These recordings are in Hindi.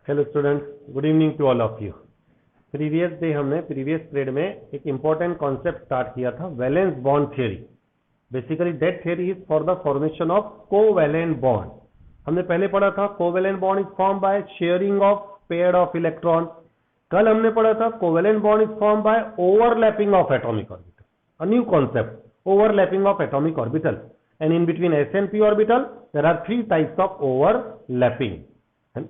Hello students, good evening to all of you. Previous period में एक इंपॉर्टेंट कॉन्सेप्ट स्टार्ट किया था, valence bond theory. Basically that theory is for the formation of covalent bond. हमने पहले पढ़ा था covalent bond is form by sharing of pair of electron. कल हमने पढ़ा था covalent bond is form by overlapping of atomic orbital, a new concept, overlapping of atomic orbital, and in between s and p orbital there are three types of overlapping, and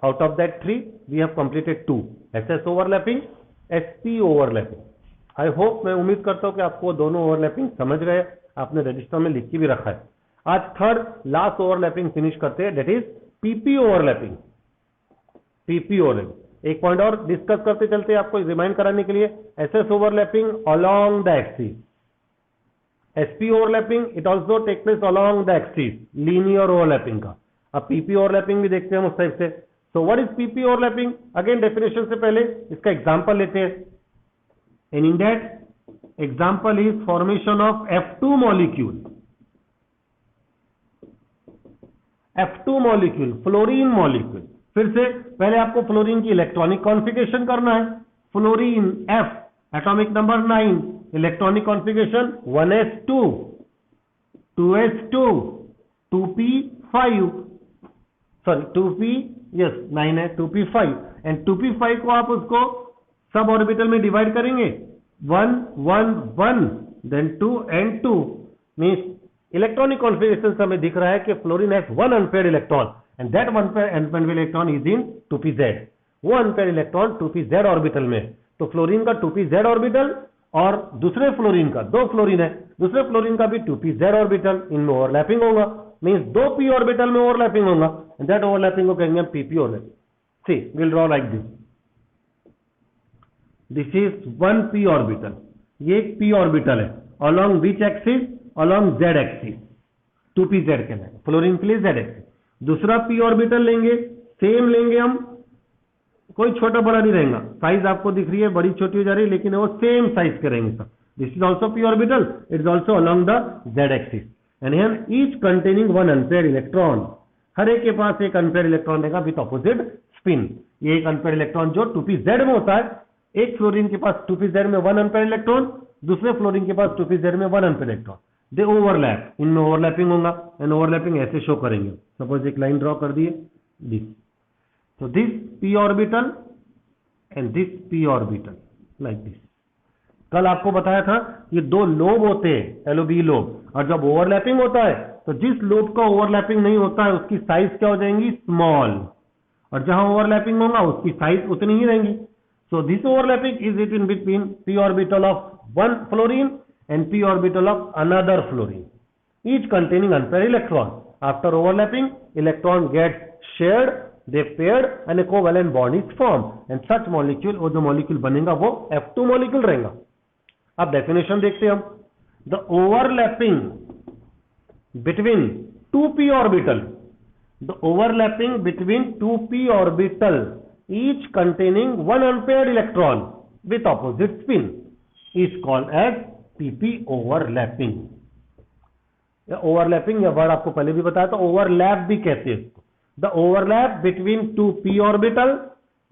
out of that three we have completed two: ss overlapping, sp overlapping. I hope, मैं उम्मीद करता हूं कि आपको दोनों ओवरलैपिंग समझ गए, आपने रजिस्टर में लिख के भी रखा है। आज थर्ड लास्ट ओवरलैपिंग फिनिश करते हैं, that is PP overlapping. PP overlapping एक पॉइंट और डिस्कस करते चलते हैं आपको रिमाइंड कराने के लिए। SS overlapping along the axis, SP overlapping it also take place along the axis, linear overlapping का। अब PP overlapping भी देखते हैं हम उस टाइप से। So what is PP overlapping? Again definition से पहले इसका एग्जांपल लेते हैं। And in that example is formation of F2 molecule, F2 molecule, fluorine molecule. फिर से पहले आपको फ्लोरीन की इलेक्ट्रॉनिक कॉन्फ़िगरेशन करना है। Fluorine F, atomic number 9, electronic configuration 1s2, 2s2, 2p5, sorry 2p, yes 9 है, 2p5 एंड 2p5 को आप उसको सब ऑर्बिटल में डिवाइड करेंगे 1 1 1 then 2 and 2 means electronic configuration से हमें दिख रहा है कि fluorine has one unpaired electron and that one unpaired electron is in 2pz। वो अनपेयर्ड इलेक्ट्रॉन 2pz ऑर्बिटल में, तो फ्लोरीन का 2pz ऑर्बिटल और दूसरे फ्लोरीन का, दो फ्लोरीन है, दूसरे फ्लोरीन का भी 2pz ऑर्बिटल, इनमें ओवरलैपिंग होगा, मींस दो p ऑर्बिटल में ओवरलैपिंग होगा, दैट ओवरलैपिंग को कहेंगे हम pp overlapping. See will draw like this, this is one p orbital, ये एक p ऑर्बिटल है along which axis, along z axis, 2pz कहलाएगा फ्लोरीन के लिए z एक्सिस। दूसरा p ऑर्बिटल लेंगे, सेम लेंगे हम, कोई छोटा बड़ा नहीं रहेगा, साइज आपको दिख रही है बड़ी छोटी हो जा रही है लेकिन वो सेम साइज के रहेंगे सब। This is also p orbital, it is also along the z axis and here each containing one unpaired electron. हर एक के पास एक अनपेयर्ड इलेक्ट्रॉन रहेगा विथ ऑपोजिट स्पिन। ये एक अनपेयर्ड इलेक्ट्रॉन जो 2pz में होता है, एक फ्लोरीन के पास 2pz में वन अनपेयर्ड इलेक्ट्रॉन, दूसरे फ्लोरीन के पास 2pz में वन अनपेयर्ड इलेक्ट्रॉन, दे ओवरलैप, इनमें ओवरलैपिंग होगा एंड ओवरलैपिंग ऐसे शो करेंगे। सपोज एक लाइन ड्रॉ कर दिए this, so this p orbital and this p orbital like this। कल आपको बताया था ये दो लोब होते हैं, LOB लोब, और जब ओवरलैपिंग होता है तो जिस लोब का ओवरलैपिंग नहीं होता है उसकी साइज क्या हो जाएंगी, स्मॉल, और जहां ओवरलैपिंग होगा उसकी साइज उतनी ही रहेंगी। So this overlapping is it in between p orbital of one fluorine and p orbital of another fluorine, each containing unpaired electron. After overlapping, electron gets shared, they paired and a covalent bond is formed, and such molecule, वो जो molecule बनेगा वो F2 molecule रहेगा। अब definition देखते हैं हम। The overlapping between 2p orbital, the overlapping between 2p orbital, each containing one unpaired electron with opposite spin, is called as PP overlapping. Overlapping या वर्ड आपको पहले भी बताया था, ओवरलैप भी कहते हैं इसको। The overlap between two p orbital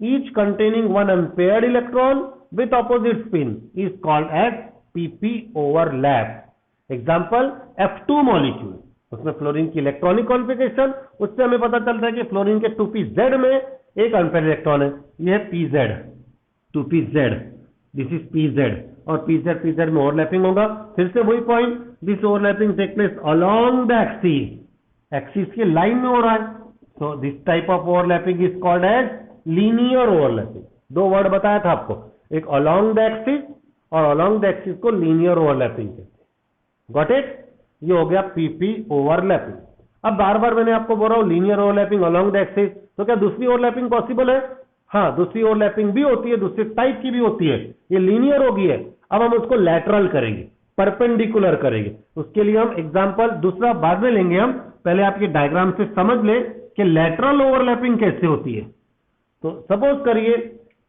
each containing one unpaired electron with opposite spin is called as PP overlap. Example F2 molecule, उसमें फ्लोरीन की इलेक्ट्रॉनिक कॉन्फ़िगरेशन, उससे हमें पता चलता है कि फ्लोरीन के 2pz में एक अनपेयर्ड इलेक्ट्रॉन है, यह है pz, 2pz, this is pz, और pz में ओवरलैपिंग होगा। फिर से वही point, this overlapping take place along the axis, axis के लाइन में हो रहा है, so this type of overlapping is called as linear overlapping. दो वर्ड बताया था आपको, एक अलोंग द एक्सिस और अलोंग द एक्सिस को लीनियर ओवरलैपिंग कहते हैं। Got it? ये हो गया PP ओवरलैपिंग। अब बार बार मैंने आपको बोल रहा हूं linear overlapping along the axis, तो क्या दूसरी ओवरलैपिंग पॉसिबल है? हाँ, दूसरी ओवरलैपिंग भी होती है, दूसरे टाइप की भी होती है, ये लीनियर होगी है। अब हम उसको लैटरल करेंगे, परपेंडिकुलर करेंगे, उसके लिए हम एग्जांपल दूसरा बाद में लेंगे। हम पहले आप ये डायग्राम से समझ ले कि लैटरल ओवरलैपिंग कैसे होती है। तो सपोज करिए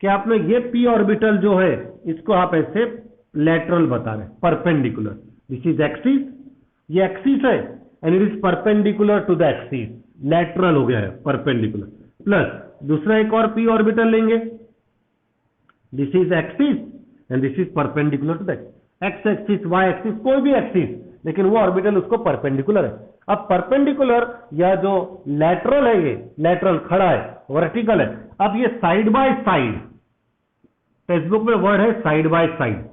कि आपने ये p ऑर्बिटल जो है इसको आप ऐसे लैटरल बता रहे, परपेंडिकुलर, दिस इज एक्सिस, ये एक्सिस है and it is perpendicular to the axis, lateral हो गया है, परपेंडिकुलर। प्लस दूसरा एक और p ऑर्बिटल लेंगे, this is axis and this is perpendicular to that, x axis y axis कोई भी एक्सिस, लेकिन वो ऑर्बिटल उसको परपेंडिकुलर है। अब परपेंडिकुलर या जो लैटरल है, ये लैटरल खड़ा है, वर्टिकल है, अब ये side by side, text book में वर्ड है साइड बाय साइड,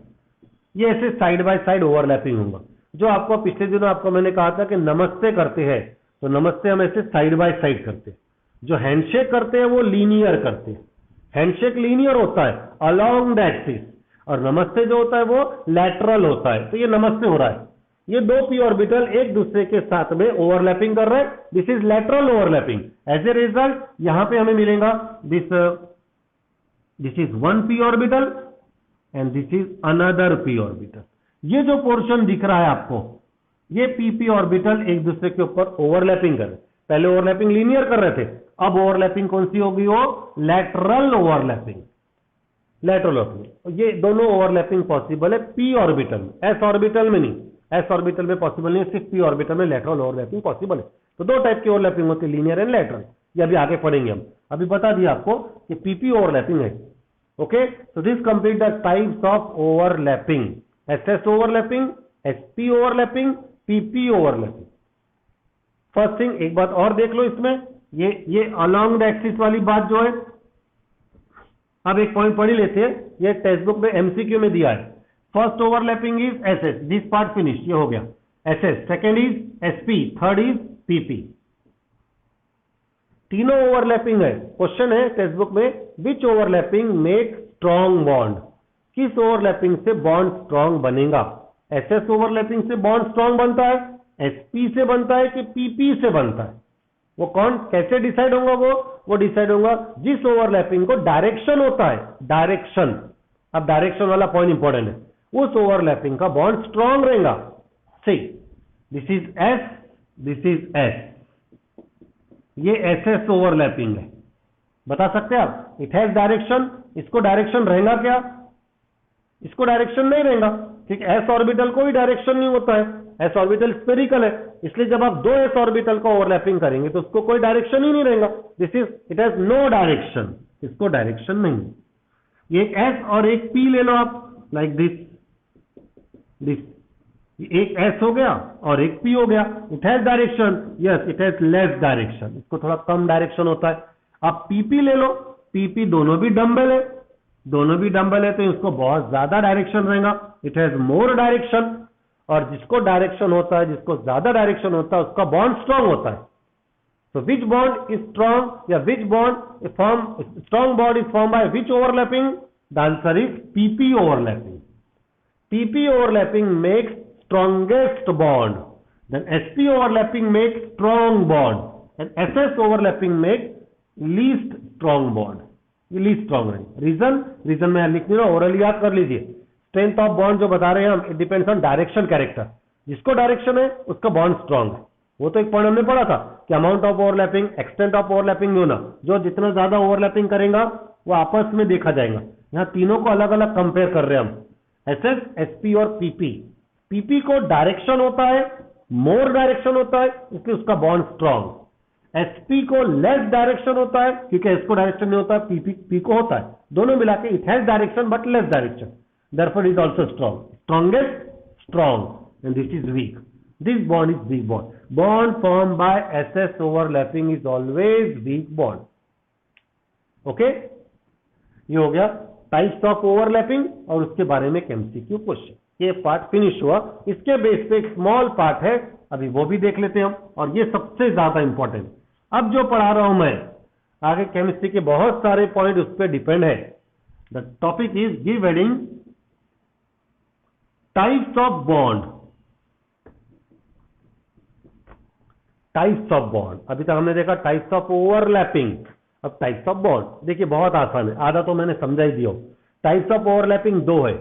ये ऐसे साइड बाय साइड ओवरलैपिंग होगा। जो आपको पिछले दिनों आपको मैंने कहा था कि नमस्ते करते हैं, तो नमस्ते हम ऐसे साइड बाय साइड करते हैं। जो हैंडशेक करते हैं वो लीनियर करते हैं, हैंडशेक लीनियर होता है अलोंग द एक्सिस, और नमस्ते जो होता है वो लैटरल होता है। तो ये नमस्ते हो रहा है, ये दो पी ऑर्बिटल एक दूसरे के साथ में ओवरलैपिंग कर रहे हैं, this is lateral overlapping. As a result यहां पे हमें मिलेगा this is one P orbital and this is another P orbital. ये जो पोर्शन दिख रहा है आपको, ये पी ऑर्बिटल एक दूसरे के ऊपर ओवरलैपिंग कर रहे हैं। पहले ओवरलैपिंग लीनियर कर रहे थे, अब ओवरलैपिंग कौन सी होगी, वो लैटरल ओवरलैपिंग, लैटरल ओवरलैपिंग। ये दोनों ओवरलैपिंग पॉसिबल है पी ऑर्बिटल में, एस ऑर्बिटल में नहीं, एस ऑर्बिटल में पॉसिबल नहीं, सिर्फ पी ऑर्बिटल में लैटरल ओवरलैपिंग पॉसिबल है। तो दो टाइप की ओवरलैपिंग होती है, लीनियर एंड लैटरल। ये अभी आगे पढ़ेंगे हम, अभी बता दिया आपको कि पीपी ओवरलैपिंग है। Okay, so this complete the types of overlapping, SS overlapping, SP overlapping, PP overlapping. First thing एक बात और देख लो इसमें, ये अलोंग द एक्सिस वाली बात जो है, अब एक पॉइंट पढ़ ही लेते हैं, ये टेक्स्ट बुक में एमसीक्यू में दिया है। First overlapping is SS, this part finish, ये हो गया SS. Second is SP, third is PP. तीनों ओवरलैपिंग है। क्वेश्चन है टेक्स्ट बुक में, विच ओवरलैपिंग मेक स्ट्रॉन्ग बॉन्ड, किस ओवरलैपिंग से बॉन्ड स्ट्रॉन्ग बनेगा। एसएस ओवरलैपिंग से बॉन्ड स्ट्रॉन्ग बनता है, एसपी से बनता है कि पीपी से बनता है, वो कौन कैसे डिसाइड होगा, वो डिसाइड होगा जिस ओवरलैपिंग को डायरेक्शन होता है, डायरेक्शन। अब डायरेक्शन वाला पॉइंट इंपॉर्टेंट है, उस ओवरलैपिंग का बॉन्ड स्ट्रॉन्ग रहेगा। See this is S, this is S, ये एसएस ओवरलैपिंग है। बता सकते हैं आप, इट हैज डायरेक्शन, इसको डायरेक्शन रहेगा क्या, इसको डायरेक्शन नहीं रहेगा। ठीक, एस ऑर्बिटल को भी डायरेक्शन नहीं होता है, एस ऑर्बिटल स्फेरिकल है, इसलिए जब आप दो एस ऑर्बिटल का ओवरलैपिंग करेंगे तो उसको कोई डायरेक्शन ही नहीं रहेगा। This is, it has no direction, इसको डायरेक्शन नहीं। एक एस और एक पी ले लो आप, लाइक दिस, एक एस हो गया और एक पी हो गया। It has direction, yes it has less direction, इसको थोड़ा कम डायरेक्शन होता है। आप पीपी ले लो, पीपी दोनों भी डंबल है, दोनों भी डंबल है तो इसको बहुत ज्यादा डायरेक्शन रहेगा, इट हैज मोर डायरेक्शन। और जिसको डायरेक्शन होता है, जिसको ज्यादा डायरेक्शन होता है, उसका बॉन्ड स्ट्रॉन्ग होता है। So which bond is strong, या which bond is formed, strong bond is formed by which overlapping? The answer is PP overlapping. PP overlapping makes strongest bond. Then SP overlapping makes strong bond. And SS overlapping makes least strong bond. ये least strong है। रीजन में लिख नहीं रहा, ओरली याद कर लीजिए। स्ट्रेंथ ऑफ बॉन्ड जो बता रहे हैं हम, it depends on direction character. जिसको डायरेक्शन है उसका बॉन्ड स्ट्रॉन्ग है। वो तो एक पॉइंट हमने पढ़ा था कि amount of overlapping, extent of overlapping होना, जो जितना ज्यादा ओवरलैपिंग करेगा वो आपस में देखा जाएगा। यहाँ तीनों को अलग अलग कंपेयर कर रहे हैं हम, एसएस, एसपी और पीपी। पीपी को डायरेक्शन होता है, मोर डायरेक्शन होता है, इसलिए उसका बॉन्ड स्ट्रॉन्ग। एसपी को लेस डायरेक्शन होता है क्योंकि इसको डायरेक्शन नहीं होता, पी को होता है। दोनों मिला के it has direction but less direction, therefore is also strong. Strongest strong and this is weak. This bond is weak bond. Bond formed by SS overlapping is always weak bond. Okay? ये हो गया टाइप्स ऑफ ओवरलैपिंग और उसके बारे में एमसीक्यू क्वेश्चन। ये पार्ट फिनिश हुआ। इसके बेस पे एक स्मॉल पार्ट है, अभी वो भी देख लेते हैं हम, और ये सबसे ज्यादा इंपॉर्टेंट। अब जो पढ़ा रहा हूं मैं आगे, केमिस्ट्री के बहुत सारे पॉइंट उस पर डिपेंड है। The topic is give heading types of bond. Types of bond, अभी तक हमने देखा टाइप्स ऑफ ओवरलैपिंग, अब टाइप्स ऑफ बॉन्ड। देखिए बहुत आसान है, आधा तो मैंने समझा ही दिया। टाइप्स ऑफ ओवरलैपिंग दो है,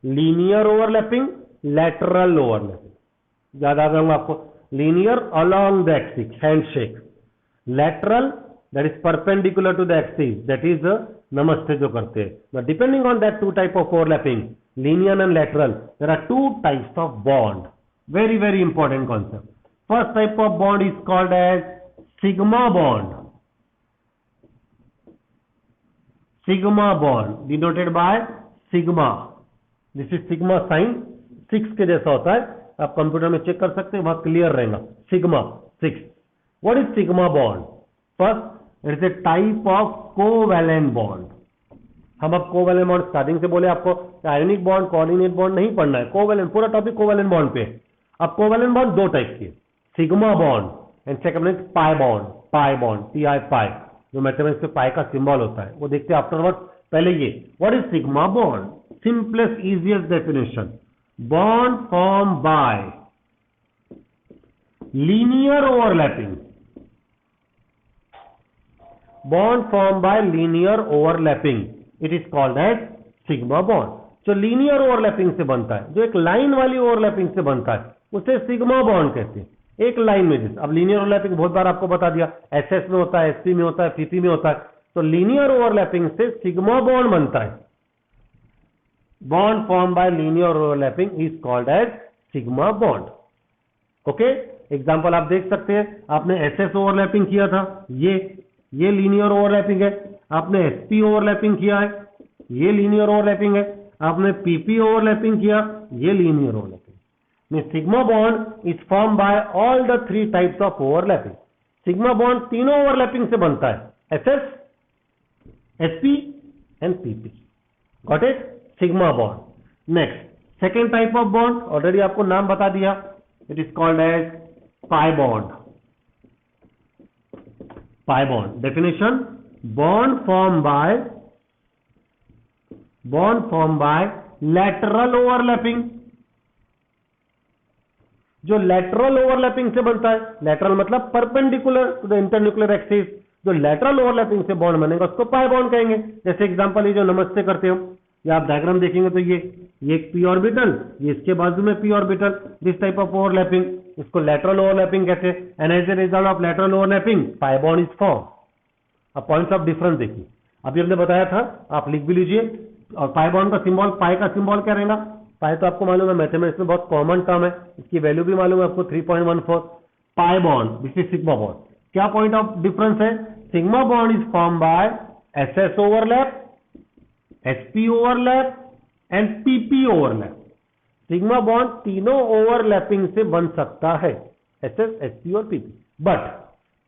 लीनियर ओवरलैपिंग, लैटरल ओवरलैपिंग। याद आ गया आपको, linear along the axis, handshake. Lateral that is perpendicular to the axis, that is नमस्ते जो करते हैं। Depending on that two type of overlapping, linear and lateral, there are two types of bond. Very very important concept. First type of bond is called as sigma bond. Sigma bond denoted by sigma, this is sigma sign 6 के जैसा होता है, आप कंप्यूटर में चेक कर सकते हैं, वहां क्लियर रहेगा sigma 6। What is sigma bond? First, it is a type of covalent bond. हम अब कोवैलेंट बॉन्ड स्टार्टिंग से बोले आपको आयोनिक बॉन्ड कोऑर्डिनेट बॉन्ड नहीं पढ़ना है, कोवैलेंट पूरा टॉपिक कोवैलेंट बॉन्ड पे है। अब कोवैलेंट बॉन्ड दो टाइप के, sigma bond and second is pi bond, pi bond TI पाई, जो मैथमेटिक्स में पाई का सिंबल होता है वो देखते हैं आफ्टरवर्ड। पहले ये what is sigma bond? Simplest easiest definition, bond form by linear overlapping, bond form by linear overlapping, it is called as sigma bond. जो लीनियर ओवरलैपिंग से बनता है, जो एक लाइन वाली ओवरलैपिंग से बनता है, उसे सिग्मा बॉन्ड कहते हैं। एक लाइन में जिस, अब लीनियर ओवरलैपिंग बहुत बार आपको बता दिया, SS में होता है, SP में होता है, PP में होता है, तो लीनियर ओवरलैपिंग से सिग्मा बॉन्ड बनता है। Bond form by linear overlapping is called as sigma bond. Okay, example आप देख सकते हैं, आपने SS ओवरलैपिंग किया था, ये लीनियर ओवरलैपिंग है। आपने SP ओवरलैपिंग किया है, ये लीनियर ओवरलैपिंग है। आपने PP ओवरलैपिंग किया, ये linear overlapping. Sigma bond is form by all the 3 types of overlapping. Sigma bond तीनों ओवरलैपिंग से बनता है, SS, SP and PP। Got it? Sigma bond. Next, second type of bond, already आपको नाम बता दिया, it is called as pi bond. Pi bond definition, bond form by lateral overlapping. जो लैटरल ओवरलैपिंग से बनता है, लैटरल मतलब perpendicular to the internuclear axis, जो लैटरल ओवरलैपिंग से बॉन्ड बनेगा उसको पाई बॉन्ड कहेंगे। जैसे एग्जांपल, ये जो नमस्ते करते हो, ये आप डायग्राम देखेंगे तो ये एक p ऑर्बिटल, ये इसके बाजू में p orbital, this type of overlapping, इसको लैटरल ओवरलैपिंग कहते हैं। And as a result of lateral overlapping pi bond is form. अब पॉइंट्स ऑफ डिफरेंस देखिए, अभी हमने बताया था, आप लिख भी लीजिए। और पाई बॉन्ड का सिंबल, पाई का सिंबल क्या रहेगा? पाई तो आपको मालूम है, मैथमेटिक्स में बहुत कॉमन टर्म है, इसकी वैल्यू भी मालूम है आपको 3.14। Pi bond, this is sigma bond. क्या पॉइंट ऑफ डिफरेंस है? Sigma bond is form bye SS overlap, SP overlap and PP overlap. Sigma bond तीनों ओवरलैपिंग से बन सकता है, SS, SP और PP। But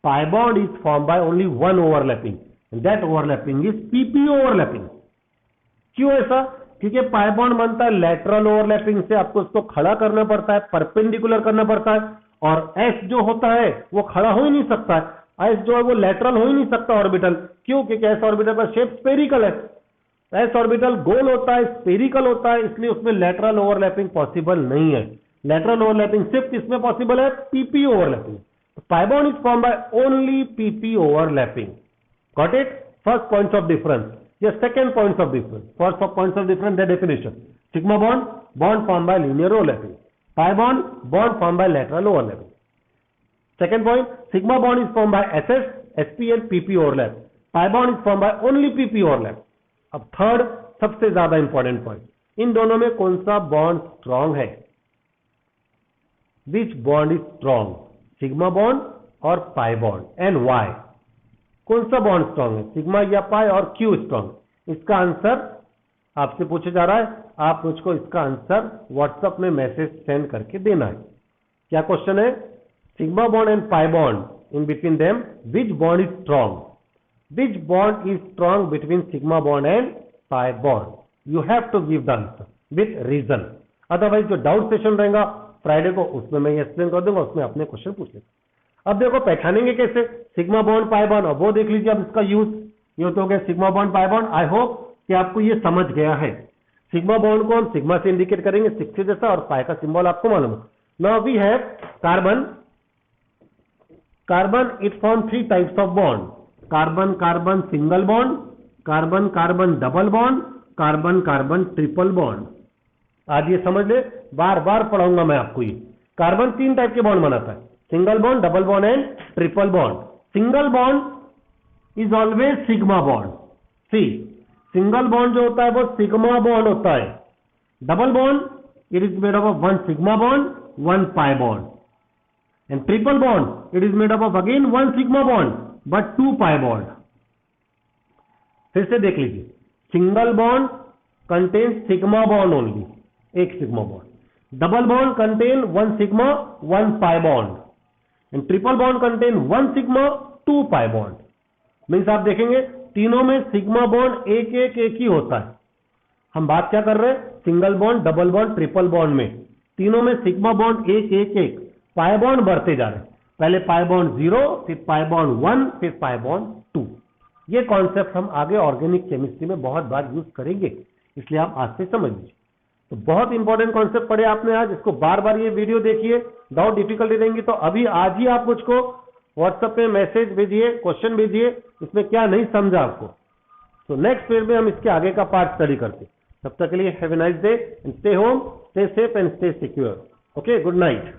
pi bond is form by only one overlapping, that overlapping is PP overlapping. क्यों ऐसा? क्योंकि पाई बॉन्ड बनता है लैटरल ओवरलैपिंग से, आपको उसको खड़ा करना पड़ता है, परपेंडिकुलर करना पड़ता है। और S जो होता है वो खड़ा हो ही नहीं सकता है, S जो है वो लैटरल हो ही नहीं सकता ऑर्बिटल। क्यों? क्योंकि S ऑर्बिटल का शेप स्फेरिकल है, S ऑर्बिटल गोल होता है, स्फेरिकल होता है, इसलिए उसमें लैटरल ओवरलैपिंग पॉसिबल नहीं है। लैटरल ओवरलैपिंग सिर्फ किसमें पॉसिबल है? PP overlapping. Pi bond is form by only PP overlapping. Got it? First point of difference. Yes, second points of difference. First points of difference, their definition. Sigma bond, bond formed by linear overlapping. Pi bond, bond formed by lateral overlapping. Second point, sigma bond is formed by SS, SP and PP overlap. Pi bond is formed by only PP overlap. अब थर्ड सबसे ज्यादा इंपॉर्टेंट पॉइंट, इन दोनों में कौन सा बॉन्ड स्ट्रांग है? Which bond is strong? Sigma bond और pi bond, and why? कौन सा बॉन्ड स्ट्रांग है, सिग्मा या पाई, और क्यों स्ट्रांग? इसका आंसर आपसे पूछा जा रहा है, आप मुझको इसका आंसर व्हाट्सएप में मैसेज सेंड करके देना है। क्या क्वेश्चन है? Sigma bond and pi bond, in between them which bond is strong? Which bond is strong between sigma bond and pi bond? You have to give the answer with reason, otherwise जो डाउट सेशन रहेगा फ्राइडे को, उसमें मैं एक्सप्लेन कर दूंगा, उसमें अपने क्वेश्चन पूछ लेंगे। अब देखो पहचानेंगे कैसे सिग्मा बॉन्ड पाई बॉन्ड, अब वो देख लीजिए। अब इसका यूज ये तो हो गया sigma bond pi bond. I hope कि आपको ये समझ गया है। सिग्मा बॉन्ड को हम सिग्मा से इंडिकेट करेंगे, 6 जैसा, और पाई का सिंबल आपको मालूम है। Now we have carbon. Carbon it form 3 types of bond, carbon carbon single bond, carbon carbon double bond, carbon carbon triple bond. आज ये समझ ले, बार बार पढ़ाऊंगा मैं आपको। ये कार्बन 3 टाइप के बॉन्ड बनाता है, single bond, double bond and triple bond. Single bond is always sigma bond. See, single bond जो होता है वो सिग्मा बॉन्ड होता है। Double bond it is made up of 1 sigma bond, 1 pi bond. And triple bond it is made up of again 1 sigma bond but 2 pi bond. फिर से देख लीजिए, single bond contain sigma bond only, एक sigma bond, double bond contain 1 sigma 1 pi bond, and triple bond contain 1 sigma 2 pi bond. Means आप देखेंगे तीनों में सिग्मा बॉन्ड एक एक एक ही होता है। हम बात क्या कर रहे हैं, single bond, double bond, triple bond में तीनों में सिग्मा बॉन्ड एक एक एक, पाई बॉन्ड बढ़ते जा रहे हैं, पहले पाई बॉन्ड 0, फिर पाई बॉन्ड 1, फिर पाई बॉन्ड 2। ये कॉन्सेप्ट हम आगे ऑर्गेनिक केमिस्ट्री में बहुत बार यूज करेंगे, इसलिए आप आज से समझ लीजिए। तो बहुत इंपॉर्टेंट कॉन्सेप्ट पढ़े आपने आज, इसको बार बार ये वीडियो देखिए, डाउट डिफिकल्टी रहेंगी तो अभी आज ही आप मुझको व्हाट्सएप पे मैसेज भेजिए, क्वेश्चन भेजिए, इसमें क्या नहीं समझा आपको। तो नेक्स्ट पीरियड में हम इसके आगे का पार्ट स्टडी करते हैं। तब तक के लिए have a nice day and stay home, stay safe and stay secure. Okay, good night.